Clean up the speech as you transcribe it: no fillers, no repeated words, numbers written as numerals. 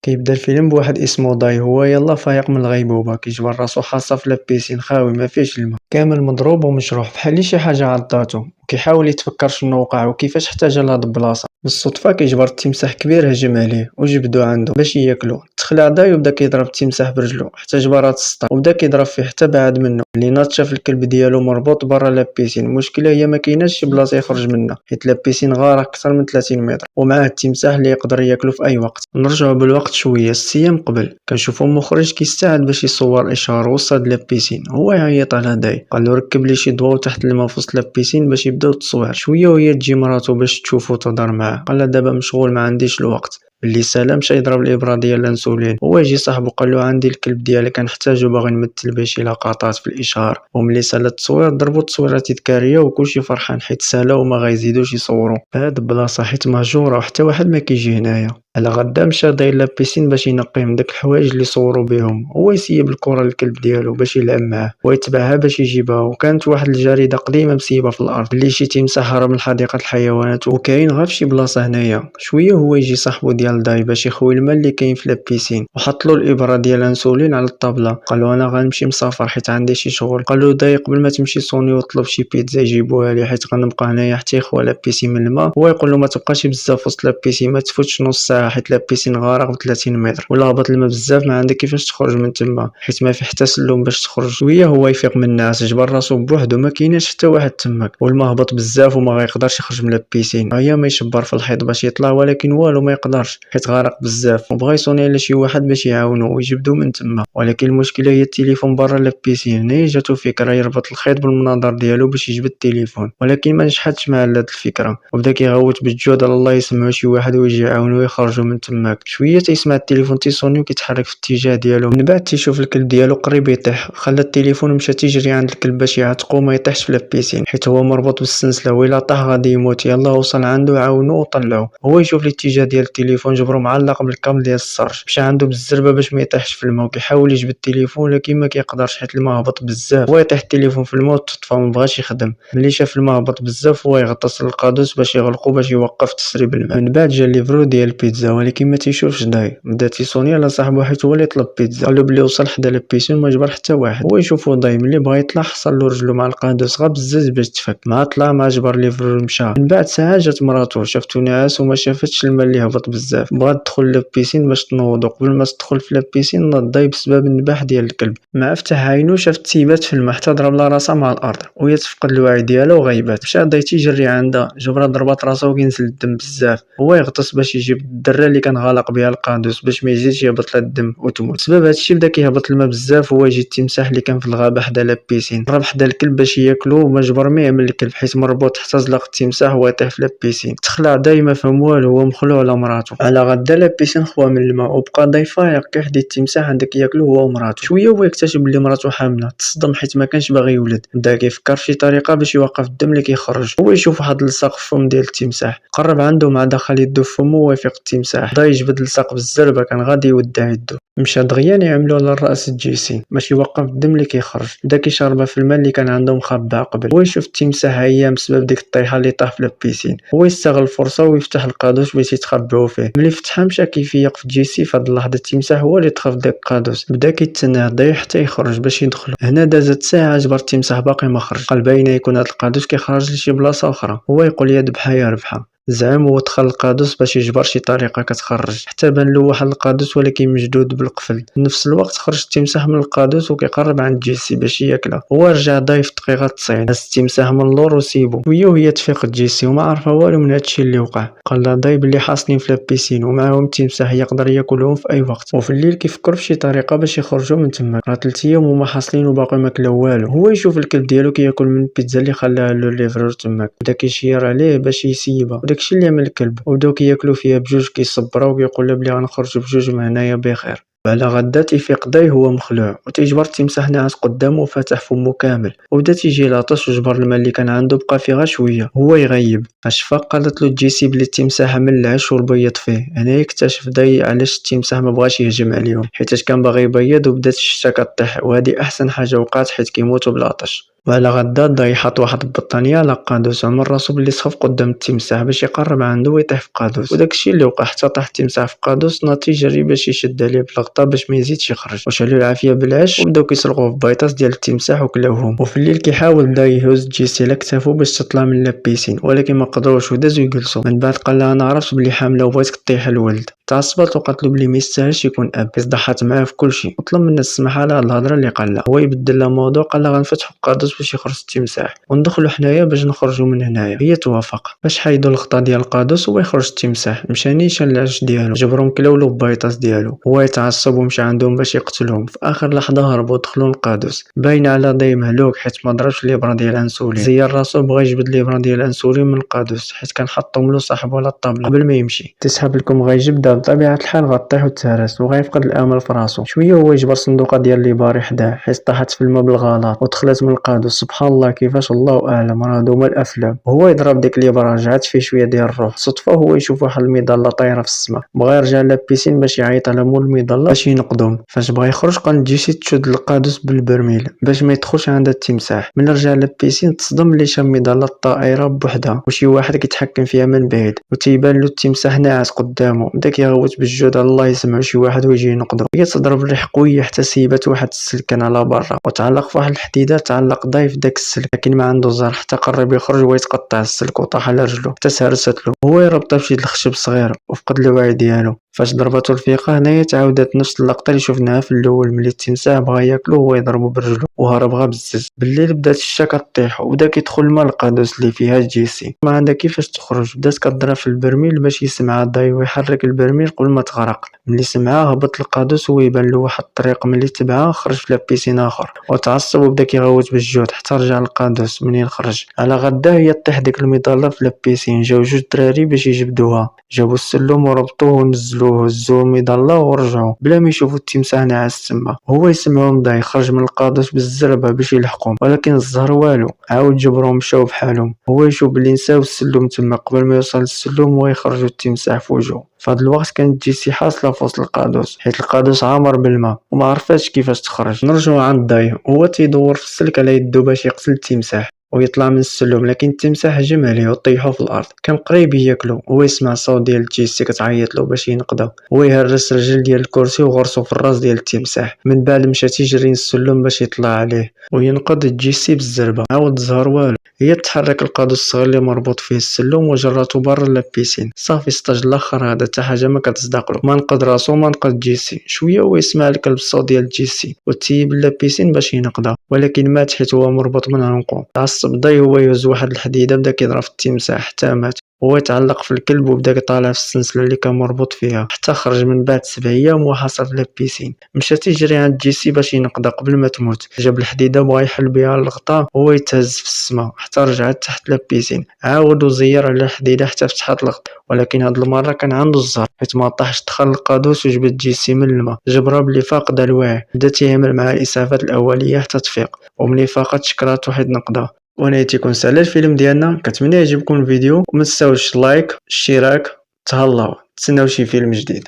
كيبدا الفيلم بواحد اسمه داي، هو يلاه فايق من الغيبوبة، كيجبر راسو خاصة في لابيسين خاوي ما فيهش الماء، كامل مضروب ومجروح بحال شي حاجة عضاتو، وكيحاول يتفكر شنو وقع وكيفاش احتاج لهاد البلاصة. بالصدفة كيجبر التمساح كبير هجم عليه وجبدو عنده باش ياكلو، تخلع داي وبدا كيضرب التمساح برجلو حتى جبرات السطر وبدا كيضرب فيه حتى بعد منه. لينات شاف الكلب ديالو مربوط برا لابيسين، المشكلة هي ما كايناش شي بلاصة يخرج منها حيت لابيسين غارق اكثر من 30 متر ومعاه التمساح اللي يقدر ياكلو في اي وقت. نرجعو بالوقت شويه 6 ايام قبل، كنشوفو مخرج كيستعد باش يصور اشهار وسط لابيسين، هو يعيط على داي قالو ركب لي شي ضوء تحت الماء في وسط لابيسين باش يبداو التصوير. شويه وهي تجي مراتو باش تشوفو تهضر معاه، قالها دابا مشغول ما عنديش الوقت. اللي سلام مشى يضرب الابره ديال الانسولين، هو يجي صاحبو قالو عندي الكلب ديالك كنحتاجو باغي نمثل به شي لقطات في الاشهار. وملي سالا التصوير ضربوا التصويره تذكاريه وكلشي فرحان حيت سالا وما غايزيدوش يصوروا هاد البلاصه حيت مهجوره وحتى واحد ما كيجي هنايا. على غدا مشى داير لابيسين باش ينقي من داك الحوايج اللي صوروا بهم، هو يسيب الكره للكلب ديالو باش يلعب معاه ويتبعها باش يجيبها، وكانت واحد الجريده قديمه مسيبه في الارض اللي شي تمساح هرب من حديقه الحيوانات وكاين غير فشي بلاصه هنايا. شويه هو يجي صاحبو ديال داي باش يخوي الماء اللي كاين في لابيسين وحط له الابره ديال الانسولين على الطابله، قالو انا غنمشي مسافر حيت عندي شي شغل. قالو داي قبل ما تمشي صوني وطلب شي بيتزا يجيبوها لي حيت غنبقى هنايا حتى يخوى لابيسين من الماء. هو يقول له ما تبقاش بزاف وسط لابيسين، ما تفوتش نص ساعه حيت لابيسين غارق ب 30 متر ولا هبط الماء بزاف ما عندك كيفاش تخرج من تما حيت ما في حتى سلم باش تخرج. شويه هو يفيق من النعاس، جبر راسو بوحدو ما كايناش حتى واحد تماك والماء هبط بزاف وما غيقدرش يخرج من لابيسين. هيا ما يشبر في الحيط باش يطلع ولكن والو ما يقدرش حيت غارق بزاف، وبغى يصوني على شي واحد باش يعاونو ويجبدو من تما، ولكن المشكله هي التليفون برا لابيسين. هنا جاتو فكره يربط الخيط بالمنظار ديالو باش يجبد التليفون، ولكن ما نجحتش مع هاد الفكره وبدا كيغوت بالجهد على الله يسمعو شي واحد ويجي يعاونو ويخرجوا من تماك. شويه تيسمع التليفون تيصوني وكيتحرك في الاتجاه ديالو، من بعد تيشوف الكلب ديالو قريب يطيح، خلى التليفون ومشى تيجري عند الكلب باش يعتقو ما يطيحش في لابيسين حيت هو مربوط بالسلسله وإلا طاح غادي يموت. يلا وصل عنده عاونو وطلعو، هو يشوف الاتجاه ديال التليفون جبرو معلق بالكابل ديال السرج، مشى عنده بالزربه باش ما يطيحش في الماء وكيحاول يجبد التليفون ولكن ما كيقدرش حيت الماء هبط بزاف. هو يطيح التليفون في الماء وتطفى ما بغاش يخدم. ملي شاف الماء هبط بزاف هو يغطس للقادوس باش يغلقو باش يوقف تسريب الماء. من بعد جا ليفرو ديال البيتزا ولكن ما تيشوفش داي، بدا تيصوني على صاحبو حيت هو اللي طلب بيتزا، قالو بلي وصل حدا لابيسين ما جبر حتى واحد. هو يشوفو داي ملي بغا يطلع حصل له رجلو مع القادوس غا بزاف باش تفك، ما طلع ما جبر ليفرو مشى. من بعد ساعه جات مراتو شافتو ناعس وما شافتش الماء اللي هبط بزاف، بغات تدخل لابيسين باش تنوضو. قبل ما تدخل في لابيسين ناض داي بسبب النباح ديال الكلب، مع فتح عينو شاف تيبات في الماء حتى ضرب لها راسها مع الارض وهي تفقد الوعي ديالها وغيبات. مشى داي تيجري عندها جبرها ضربات راسها وكينزل الدم بزاف، هو يغطس باش يجيب الدره اللي كان غالق بها القادوس باش ما يزيدش يهبط لها الدم وتموت. سبب هادشي بدا كيهبط الماء بزاف، هو يجي التمساح اللي كان في الغابه حدا لابيسين قرب حدا الكلب باش ياكلو وما جبر ما يعمل الكلب حيت مربوط حتى زلق التمساح ويطيح في لابيسين. تخلع داي ما فهم والو، هو مخلوع على مراتو. على غدا لابيسين خوا من الماء وبقى داي فايق كيحدي التمساح عندك ياكلو هو ومراتو. شويه هو يكتشف بلي مراتو حامله، تصدم حيت ما كانش باغي يولد، بدا كيفكر في شي طريقه باش يوقف الدم اللي كيخرج. هو يشوف واحد اللصاق في الفم ديال التمساح، قرب عنده مع دخل يدو في فمو ويفيق التمساح. داي جبد اللصاق بالزربه كان غادي يودع يدو، مشى دغيا يعملو على الراس الجيسين باش يوقف الدم اللي كيخرج، بدا كيشربها في الماء اللي كان عنده مخبع قبل. هو يشوف التمساح عيان بسبب ديك الطيحه اللي طاح في لابيسين، هو يستغل الفرصه ويفتح القادوس باش يتخبعوا فيه. ملي فتحها مشى كيفيق في جيسي. في هاد اللحظه التمساح هو اللي طفى في داك القادوس، بدا كيتسنى داي حتى يخرج باش يدخلوا. هنا دازت ساعه جبر التمساح باقي ما خرج، قال باينه يكون هاد القادوس كيخرج لشي بلاصه اخرى. هو يقول يا ذبحه يا ربحه، زعم هو دخل القادوس باش يجبر شي طريقه كتخرج، حتى بان له واحد القادوس ولكن مشدود بالقفل. في نفس الوقت خرج التمساح من القادوس وكيقرب عند جيسي باش ياكلها. هو رجع ضايف في دقيقه 90، هز التمساح من اللور وسيبو. وهي وهي تفيق جيسي وما عارفه والو من هادشي اللي وقع. قال لها ضاي بلي حاصلين في لابيسين ومعاهم التمساح يقدر ياكلهم في اي وقت، وفي الليل كيفكروا في شي طريقه باش يخرجوا من تما. راه 3 ايام وما حاصلين وباقي ما كلاو والو. هو يشوف الكلب ديالو كياكل من البيتزا اللي خلاها له الليفرور تماك، بدا كيشير عليه باش يسيبها وداكشي اللي عمل الكلب، وبداو كياكلوا فيها بجوج كيصبروا وكيقول له بلي غنخرجوا بجوج من هنايا بخير. على غدا تيفيق داي هو مخلوع وتيجبر التمساح ناعس قدامه وفاتح فمو كامل، وبدا تيجي لاطش وجبر الماء اللي كان عنده بقى فيه غير شويه. هو يغيب اشفاق قالت له جيسي بلي التمساح من العش والبيض فيه. هنا يكتشف داي علاش التمساح ما بغاش يهجم عليهم، حيت كان باغي يبيض وبدات الشتا كطيح، وهذه احسن حاجه وقعت حيت كيموتوا بالعطش. وعلى غدا ضاي حط واحد البطانية على قادوس، عمل راسو بلي سخف قدام التمساح باش يقرب عنده ويطيح في قادوس، وداكشي اللي وقع حتى طاح التمساح في قادوس. ناطي جري باش يشد عليه بالغطا باش ما يزيدش يخرج، وشالو العافية بالعش وبداو كيسرقوه في بيطاس ديال التمساح وكلاوهم. وفي الليل كيحاول ضاي يهز جيسي على كتافو باش تطلع من لابيسين، ولكن ما قدروش ودازو يجلسوا. من بعد قال لها انا عرفت بلي حامله وبغيتك طيح الولد. تعصبت وقالت له بلي ما يستاهلش يكون اب، ضحات معاه في كلشي وطلب منها السماح على هاد الهضره اللي قال لها. هو يبدل لها الموضوع، قال لها غنفتحوا قادوس باش يخرج التمساح وندخلوا حنايا باش نخرجوا من هنايا. هي توافق. باش حيدوا الغطا ديال القادوس هو يخرج التمساح، مشى نيشان العش ديالو، جبرهم كلاولو ببيطاس ديالو. هو يتعصب ومشى عندهم باش يقتلهم. في اخر لحظه هربوا دخلوا القادوس. باين على ضي مهلوك حيت ما ضربش ليبرا ديال الانسولين، زير راسو بغى يجبد ليبرا ديال الانسولين من القادوس حيت كان حطهم له صاحبو على الطابله قبل ما يمشي. تسحب لكم غيجبدها بطبيعه الحال غطيح وتهرس وغيفقد الامل في راسو. شويه هو يجبر صندوقه ديال لي باري حداه حيت طاحت في الماء بالغلط ودخلت من القادوس. سبحان الله كيفاش، الله اعلم، راه هادو هما الافلام. وهو يضرب ديك لي برا رجعت فيه شويه ديال الروح. صدفه هو يشوف واحد المظله طايره في السماء، بغى يرجع لابيسين باش يعيط على مول المظله باش ينقذهم. فاش بغى يخرج قال جيسي تشد القادوس بالبرميل باش ما يدخلش عند التمساح. من رجع لابيسين تصدم اللي شاف مظله الطائره بوحدها وشي واحد كيتحكم فيها من بعيد، وتيبان له التمساح ناعس قدامه. بدا كيغوت بالجود على الله يسمع شي واحد ويجي ينقذو. هي تضرب الريح قويه حتى سيبات واحد السلكان على برا وتعلق في واحد الحديده. تعلق ضايف داك السلك لكن ما عنده زر، حتى قرب يخرج ويتقطع السلك وطاح على رجلو حتى سهرست له. هو يربطها بشي الخشب صغير وفقد الوعي ديالو. فاش ضرباتو الفيقه هنايا تعاودت نفس اللقطه اللي شفناها في الاول، ملي التمساح بغى ياكلو هو يضربو برجلو وهرب غا بزز. بالليل بدات الشتا كطيح وبدا كيدخل الماء القادوس اللي فيها جيسي. ما عندها كيفاش تخرج، بدات كضرب في البرميل باش يسمعها ضاي ويحرك البرميل قبل ما تغرق. ملي سمعها هبط القادوس ويبان له واحد الطريق، ملي تبعها خرج في لابيسين اخر وتعصب وبدا كيغوت بالجود حتى رجع القادوس. منين خرج على غدا هي طيح ديك المظله في لابيسين. جاو جوج دراري باش يجبدوها، جابوا السلم وربطوه ونزلوه، هزوه المظله ورجعوا بلا ما يشوفوا التمساح ناعس تما. هو يسمعهم ضاي خرج من القادوس بالزربه باش يلحقهم، ولكن الزهر والو، عاود جبرهم مشاو بحالهم. هو يشوف بلي نساو السلم تما قبل ما يوصل السلم ويخرجوا التمساح في وجهه. في هاد الوقت كانت جيسي حاصله في وسط القادوس حيت القادوس عامر بالماء وما عرفاتش كيفاش تخرج. نرجعوا عند ضاي، هو تيدور في السلك على يدو باش يقتل التمساح ويطلع من السلم، لكن التمساح هجم عليه وطيحو في الارض. كان قريب ياكلو. هو يسمع صوت ديال جيسي كتعيط له باش ينقذها. هو يهرس رجل ديال الكرسي وغرسو في الراس ديال التمساح. من بعد مشى تيجري السلم باش يطلع عليه وينقذ جيسي بالزربه. عاود الزهر والو. هي تحرك القادوس الصغير اللي مربوط فيه السلم وجراتو برا لابيسين. صافي سطاج الاخر هذا حتى حاجه ما كتصدقلو. ما نقذ راسو ما نقذ جيسي. شويه هو يسمع الكلب الصوت ديال جيسي وتيب لابيسين باش ينقذها، ولكن مات حيت هو مربوط من عنقو. تعصب ضاي هو يهز واحد الحديده بدا كيضرب في التمساح حتى مات. هو يتعلق في الكلب وبدا كيطالع في السلسله اللي كان مربوط فيها حتى خرج. من بعد 7 ايام وحصل في لابيسين. مشى تيجري عند جيسي باش ينقذها قبل ما تموت. جاب الحديده بغا يحل بها الغطاء وهو يتهز في السماء حتى رجعت تحت لابيسين. عاود وزير على الحديده حتى فتحت الغطاء، ولكن هاد المره كان عنده الزهر حيت ما طاحش. دخل القادوس وجبد جيسي من الماء. جبرها بلي فاقد الوعي. بدا تيعمل مع الاسعافات الاوليه حتى تفيق، وملي فاقت شكرات واحد نقذها. وانا تيكون سالا الفيلم ديالنا. كنتمنى يعجبكم الفيديو وما تنساوش لايك اشتراك. تهلاو، تسناو شي فيلم جديد.